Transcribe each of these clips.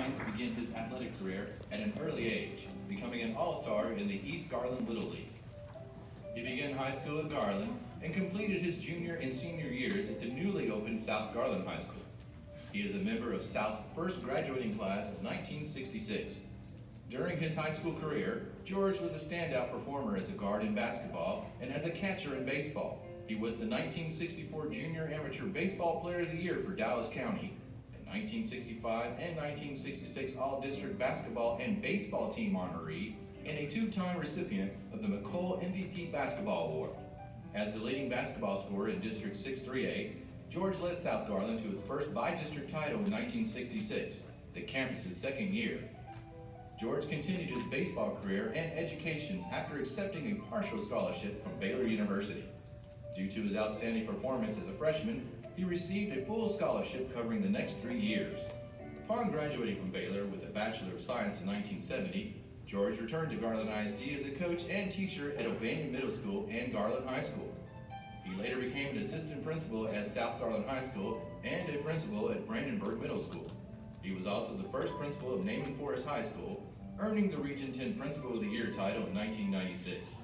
Lyons began his athletic career at an early age, becoming an all-star in the East Garland Little League. He began high school at Garland and completed his junior and senior years at the newly opened South Garland High School. He is a member of South's first graduating class of 1966. During his high school career, George was a standout performer as a guard in basketball and as a catcher in baseball. He was the 1964 Junior Amateur Baseball Player of the Year for Dallas County, and 1965 and 1966 All-District Basketball and Baseball Team honoree, and a two-time recipient of the McColl MVP Basketball Award. As the leading basketball scorer in District 638, George led South Garland to its first bi-district title in 1966, the campus's second year. George continued his baseball career and education after accepting a partial scholarship from Baylor University. Due to his outstanding performance as a freshman, he received a full scholarship covering the next 3 years. Upon graduating from Baylor with a Bachelor of Science in 1970, George returned to Garland ISD as a coach and teacher at O'Banion Middle School and Garland High School. He later became an assistant principal at South Garland High School and a principal at Brandenburg Middle School. He was also the first principal of Naaman Forest High School, earning the Region 10 Principal of the Year title in 1996.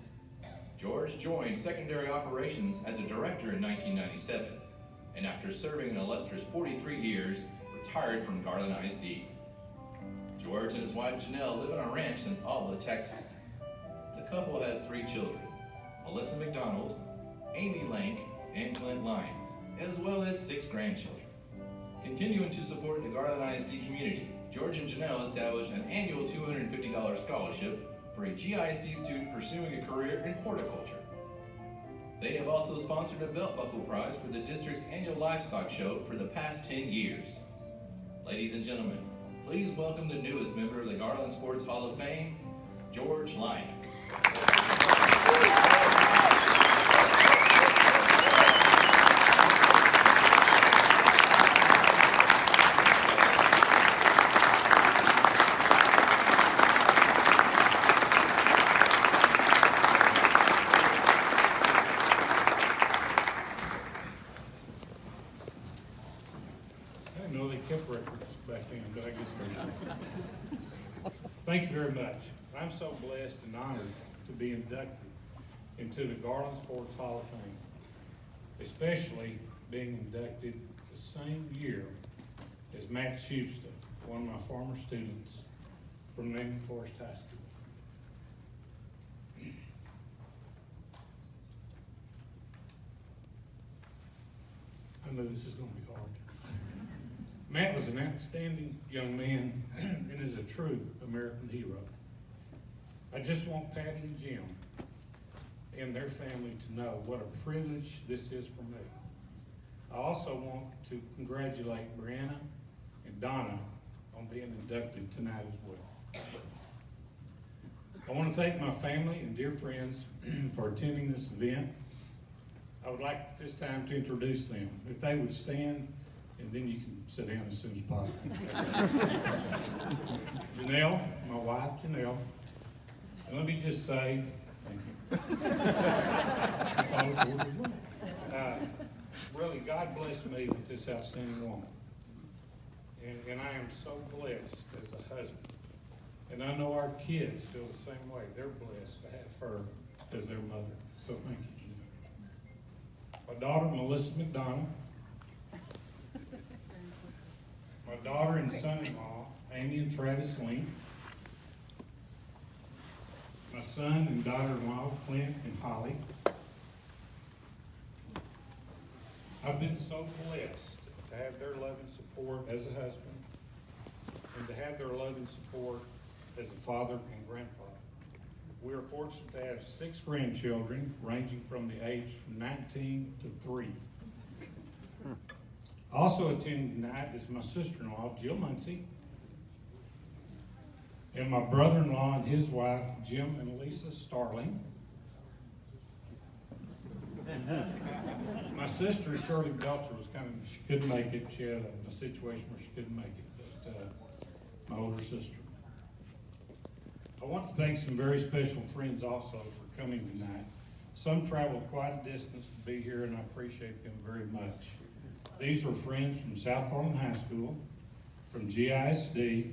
George joined secondary operations as a director in 1997, and after serving an illustrious 43 years, retired from Garland ISD. George and his wife Janelle live on a ranch in Alba, Texas. The couple has 3 children, Melissa McDonald, Amy Lank, and Clint Lyons, as well as 6 grandchildren. Continuing to support the Garland ISD community, George and Janelle established an annual $250 scholarship for a GISD student pursuing a career in horticulture. They have also sponsored a belt buckle prize for the district's annual livestock show for the past 10 years. Ladies and gentlemen, please welcome the newest member of the Garland Sports Hall of Fame, George Lyons. Kept records back then, but I guess they do. Thank you very much. I'm so blessed and honored to be inducted into the Garland Sports Hall of Fame, especially being inducted the same year as Matt Schuster, one of my former students from Naaman Forest High School. I know this is going to be hard. Matt was an outstanding young man and is a true American hero. I just want Patty and Jim and their family to know what a privilege this is for me. I also want to congratulate Brianna and Donna on being inducted tonight as well. I want to thank my family and dear friends for attending this event. I would like at this time to introduce them. If they would stand, and then you can sit down as soon as possible. Janelle, my wife, Janelle. And let me just say, thank you. Really, God blessed me with this outstanding woman. And I am so blessed as a husband. And I know our kids feel the same way. They're blessed to have her as their mother. So thank you, Janelle. My daughter, Melissa McDonald. My daughter and son-in-law, Amy and Travis Link. My son and daughter-in-law, Clint and Holly. I've been so blessed to have their love and support as a husband and to have their love and support as a father and grandfather. We are fortunate to have 6 grandchildren ranging from the age from 19 to 3. Also attending tonight is my sister-in-law, Jill Muncie, and my brother-in-law and his wife, Jim and Lisa Starling. My sister, Shirley Belcher, she couldn't make it. She had a situation where she couldn't make it, but my older sister. I want to thank some very special friends also for coming tonight. Some traveled quite a distance to be here, and I appreciate them very much. These are friends from South Garland High School, from GISD,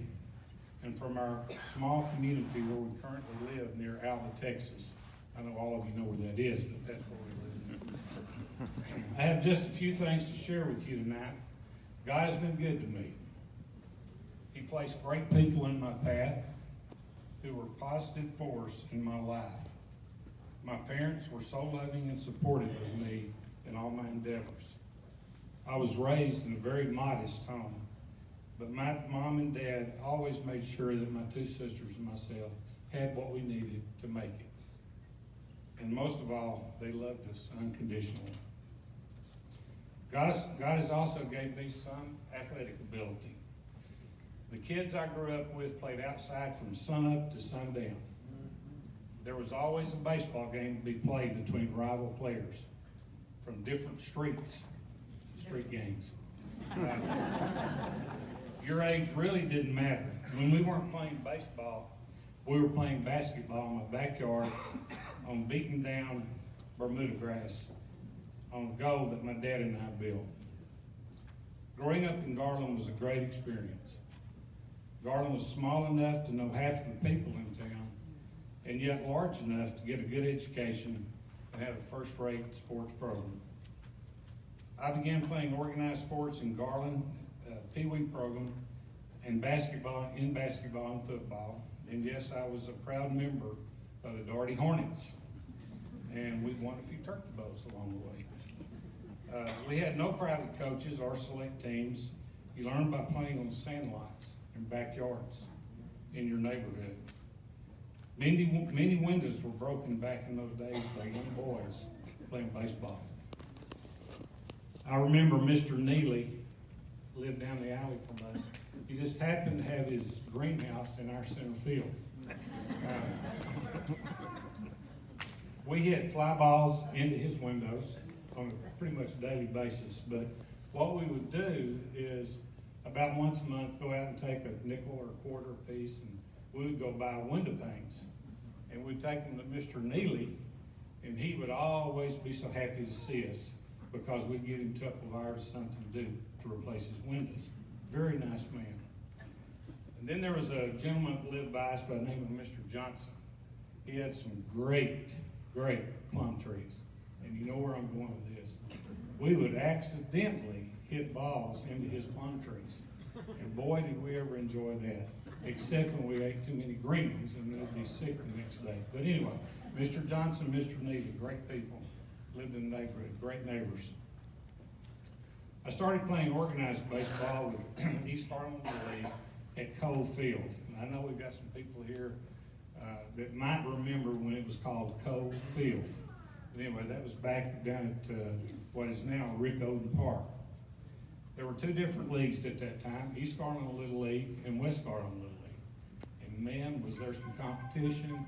and from our small community where we currently live near Alva, Texas. I know all of you know where that is, but that's where we live. I have just a few things to share with you tonight. God has been good to me. He placed great people in my path who were a positive force in my life. My parents were so loving and supportive of me in all my endeavors. I was raised in a very modest home, but my mom and dad always made sure that my two sisters and myself had what we needed to make it. And most of all, they loved us unconditionally. God has also gave me some athletic ability. The kids I grew up with played outside from sunup to sundown. There was always a baseball game to be played between rival players from different street games. Your age really didn't matter. When we weren't playing baseball, we were playing basketball in my backyard on beaten down Bermuda grass on a goal that my dad and I built. Growing up in Garland was a great experience. Garland was small enough to know half of the people in town, and yet large enough to get a good education and have a first-rate sports program. I began playing organized sports in Garland, Pee Wee program, and basketball and football. And yes, I was a proud member of the Doherty Hornets, and we won a few turkey bowls along the way. We had no private coaches or select teams. You learned by playing on sandlots and backyards in your neighborhood. Many windows were broken back in those days by young boys playing baseball. I remember Mr. Neely lived down the alley from us. He just happened to have his greenhouse in our center field. We hit fly balls into his windows on a pretty much daily basis, but what we would do is about once a month go out and take a nickel or a quarter piece, and we would go buy window panes, and we'd take them to Mr. Neely, and he would always be so happy to see us because we'd give him a couple of hours something to do to replace his windows. Very nice man. And then there was a gentleman that lived by us by the name of Mr. Johnson. He had some great plum trees. And you know where I'm going with this. We would accidentally hit balls into his plum trees. And boy, did we ever enjoy that. Except when we ate too many green ones and we'd be sick the next day. But anyway, Mr. Johnson, Mr. Neely, great people. Lived in the neighborhood, great neighbors. I started playing organized baseball with East Garland League at Cole Field. And I know we've got some people here that might remember when it was called Cole Field. But anyway, that was back down at what is now Rick Oden Park. There were two different leagues at that time, East Garland Little League and West Garland Little League. And man, was there some competition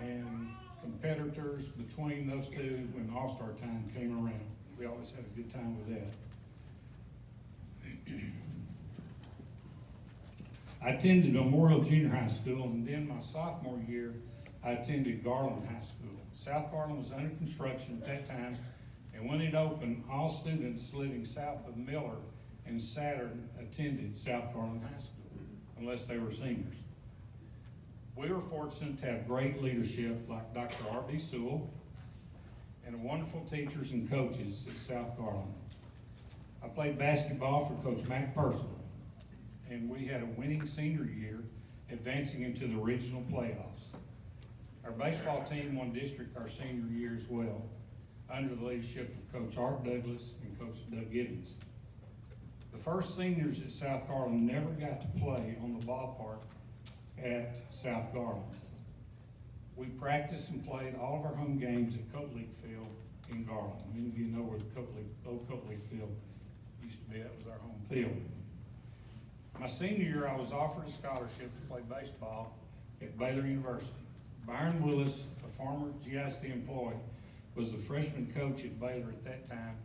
and competitors between those two when All-Star time came around. We always had a good time with that. I attended Memorial Junior High School, and then my sophomore year, I attended Garland High School. South Garland was under construction at that time, and when it opened, all students living south of Miller and Saturn attended South Garland High School, unless they were seniors. We were fortunate to have great leadership like Dr. R.B. Sewell and wonderful teachers and coaches at South Garland. I played basketball for Coach Matt Purcell, and we had a winning senior year, advancing into the regional playoffs. Our baseball team won district our senior year as well, under the leadership of Coach Art Douglas and Coach Doug Giddens. The first seniors at South Garland never got to play on the ballpark at South Garland. We practiced and played all of our home games at Coat League Field in Garland. Many of you know where the old Coat League Field used to be. That was our home field. My senior year, I was offered a scholarship to play baseball at Baylor University. Byron Willis, a former GISD employee, was the freshman coach at Baylor at that time,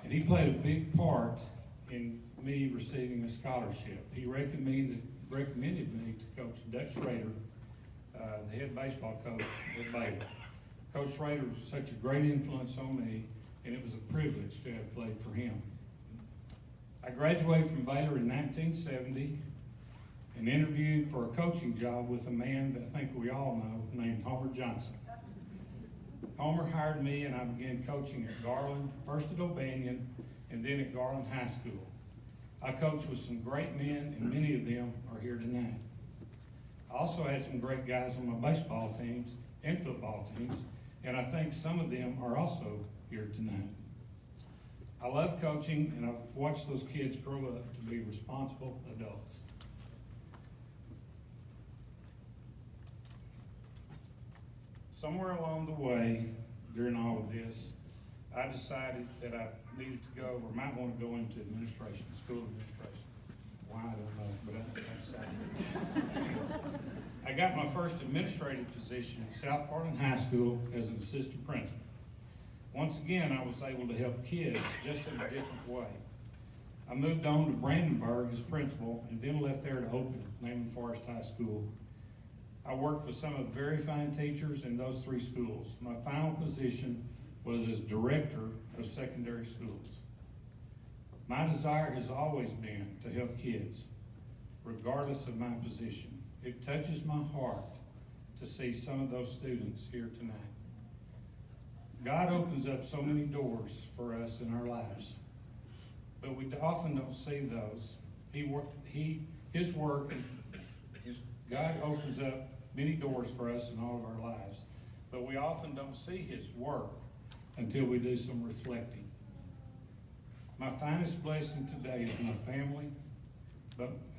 and he played a big part in me receiving a scholarship. He recommended me to Coach Dutch Schrader, the head baseball coach at Baylor. Coach Schrader was such a great influence on me, and it was a privilege to have played for him. I graduated from Baylor in 1970, and interviewed for a coaching job with a man that I think we all know named Homer Johnson. Homer hired me and I began coaching at Garland, first at O'Banion, and then at Garland High School. I coached with some great men, and many of them are here tonight. I also had some great guys on my baseball teams and football teams, and I think some of them are also here tonight. I love coaching, and I've watched those kids grow up to be responsible adults. Somewhere along the way, during all of this, I decided that I needed to go, or might want to go into administration, school administration. Why, I don't know, but I decided. I got my first administrative position at South Garland High School as an assistant principal. Once again, I was able to help kids just in a different way. I moved on to Brandenburg as principal and then left there to open Naaman Forest High School. I worked with some of the very fine teachers in those three schools. My final position was as director of secondary schools. My desire has always been to help kids, regardless of my position. It touches my heart to see some of those students here tonight. God opens up so many doors for us in our lives, but we often don't see those. God opens up many doors for us in all of our lives, but we often don't see His work until we do some reflecting. My finest blessing today is my family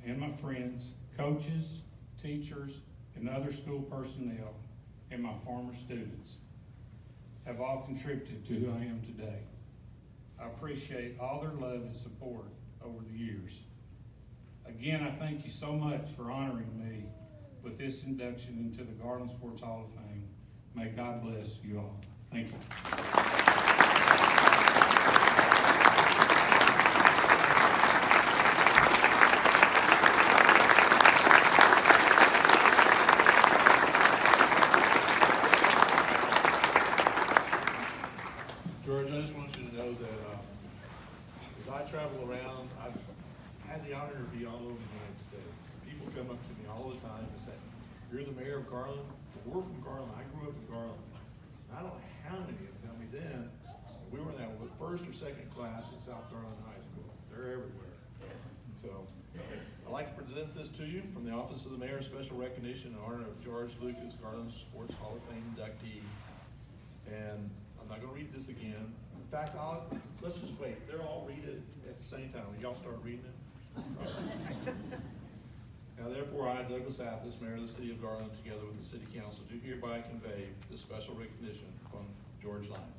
and my friends, coaches, teachers, and other school personnel, and my former students have all contributed to who I am today. I appreciate all their love and support over the years. Again, I thank you so much for honoring me with this induction into the Garland Sports Hall of Fame. May God bless you all. Thank you. George, I just want you to know that as I travel around, I've had the honor to be all over the United States. People come up to me all the time and say, "You're the mayor of Garland?" "We're from Garland. I grew up in Garland." I don't know how many of them tell me then. We were in that first or second class at South Garland High School. They're everywhere. So I'd like to present this to you from the Office of the Mayor, special recognition in honor of George Lucas, Garland Sports Hall of Fame inductee. And I'm not going to read this again. In fact, let's just wait. They'll all read it at the same time. Will y'all start reading it? Now, therefore, I, Douglas Athis, Mayor of the City of Garland, together with the City Council, do hereby convey this special recognition upon George Lyons.